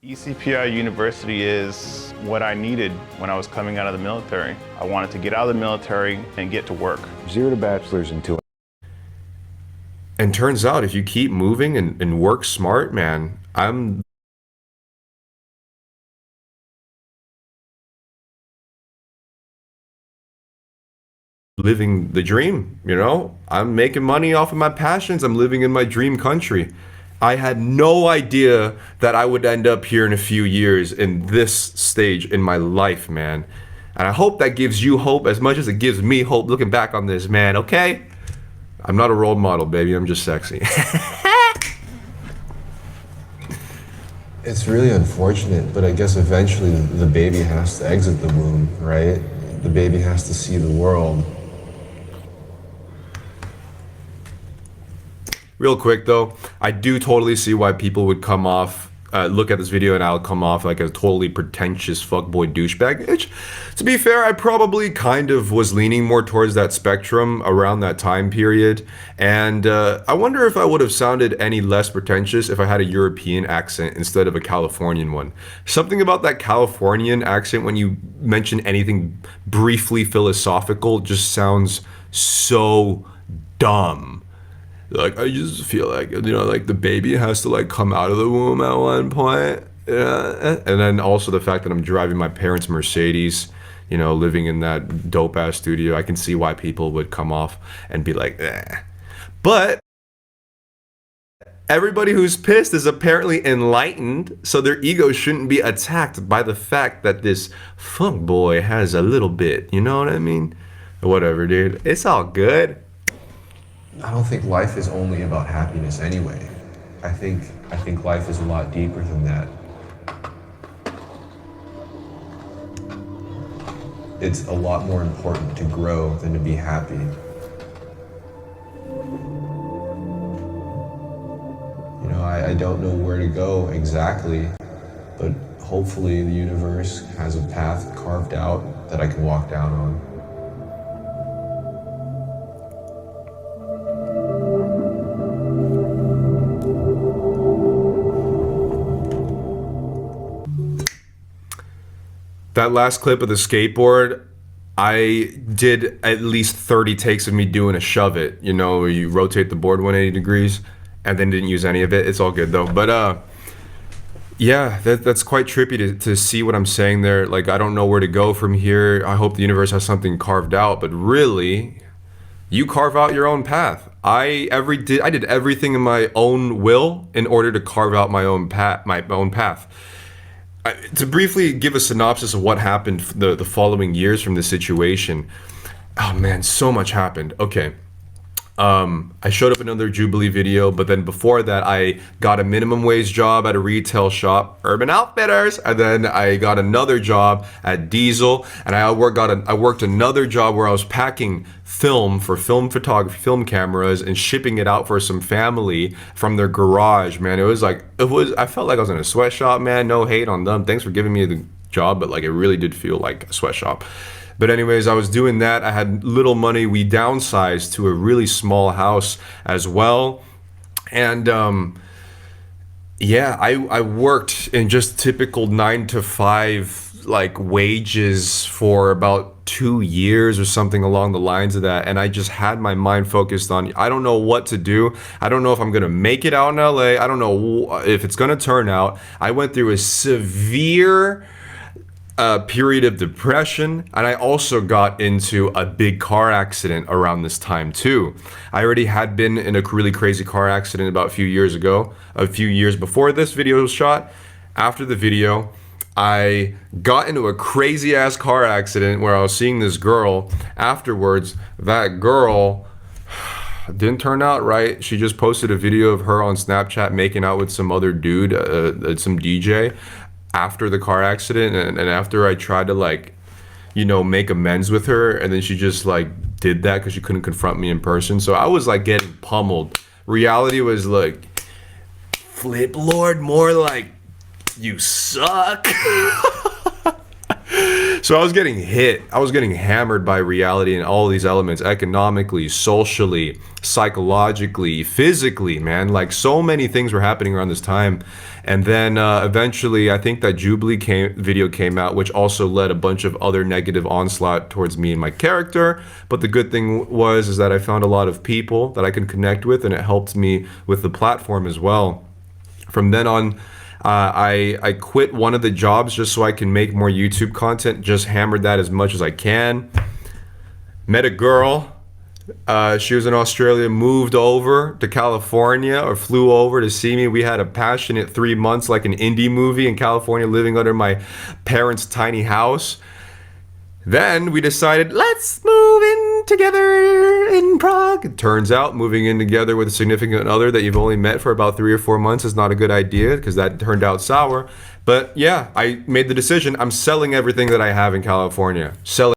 ECPI University is what I needed when I was coming out of the military. I wanted to get out of the military and get to work. 0 to bachelor's in 2. And turns out if you keep moving and work smart, man, I'm living the dream, you know? I'm making money off of my passions. I'm living in my dream country. I had no idea that I would end up here in a few years in this stage in my life, man. And I hope that gives you hope as much as it gives me hope looking back on this, man, okay? I'm not a role model, baby. I'm just sexy. It's really unfortunate, but I guess eventually the baby has to exit the womb, right? The baby has to see the world. Real quick though, I do totally see why people would come off, look at this video and I'll come off like a totally pretentious fuckboy douchebag. Which, to be fair, I probably kind of was leaning more towards that spectrum around that time period. And I wonder if I would have sounded any less pretentious if I had a European accent instead of a Californian one. Something about that Californian accent when you mention anything briefly philosophical just sounds so dumb. Like, I just feel like, you know, like the baby has to like come out of the womb at one point. Yeah. And then also the fact that I'm driving my parents' Mercedes, you know, living in that dope ass studio. I can see why people would come off and be like, eh. But everybody who's pissed is apparently enlightened, so their ego shouldn't be attacked by the fact that this funk boy has a little bit, you know what I mean? Whatever, dude. It's all good. I don't think life is only about happiness anyway. I think life is a lot deeper than that. It's a lot more important to grow than to be happy. You know, I don't know where to go exactly, but hopefully the universe has a path carved out that I can walk down on. That last clip of the skateboard, I did at least 30 takes of me doing a shove it. You know, you rotate the board 180 degrees and then didn't use any of it. It's all good though. But yeah, that's quite trippy to see what I'm saying there. Like, I don't know where to go from here. I hope the universe has something carved out, but really, you carve out your own path. I did everything in my own will in order to carve out my own path. To briefly give a synopsis of what happened the following years from this situation. Oh man, so much happened. Okay. I showed up in another Jubilee video, but then before that I got a minimum wage job at a retail shop, Urban Outfitters, and then I got another job at Diesel, and I worked another job where I was packing film for film photography, film cameras, and shipping it out for some family from their garage. Man, I felt like I was in a sweatshop, man. No hate on them. Thanks for giving me the job, but like it really did feel like a sweatshop. But anyways, I was doing that. I had little money. We downsized to a really small house as well. And yeah, I worked in just typical 9 to 5 like wages for about 2 years or something along the lines of that. And I just had my mind focused on, I don't know what to do. I don't know if I'm going to make it out in LA. I don't know if it's going to turn out. I went through a severe period of depression, and I also got into a big car accident around this time too. I already had been in a really crazy car accident about a few years before this video was shot. After the video, I got into a crazy ass car accident where I was seeing this girl. Afterwards, that girl didn't turn out right. She just posted a video of her on Snapchat making out with some other dude, some DJ, after the car accident, and after I tried to like, you know, make amends with her, and then she just like did that because she couldn't confront me in person. So I was like getting pummeled. Reality was like, Flip Lord, more like, you suck. So I was getting hit. I was getting hammered by reality and all these elements, economically, socially, psychologically, physically, man. Like so many things were happening around this time. And then eventually, I think that Jubilee video came out, which also led a bunch of other negative onslaught towards me and my character. But the good thing was is that I found a lot of people that I can connect with, and it helped me with the platform as well. From then on, I quit one of the jobs just so I can make more YouTube content. Just hammered that as much as I can. Met a girl. She was in Australia, moved over to California, or flew over to see me. We had a passionate 3 months, like an indie movie in California, living under my parents' tiny house. Then we decided, let's move in together in Prague. It turns out moving in together with a significant other that you've only met for about 3 or 4 months is not a good idea, because that turned out sour. But yeah, I made the decision. I'm selling everything that I have in California. Selling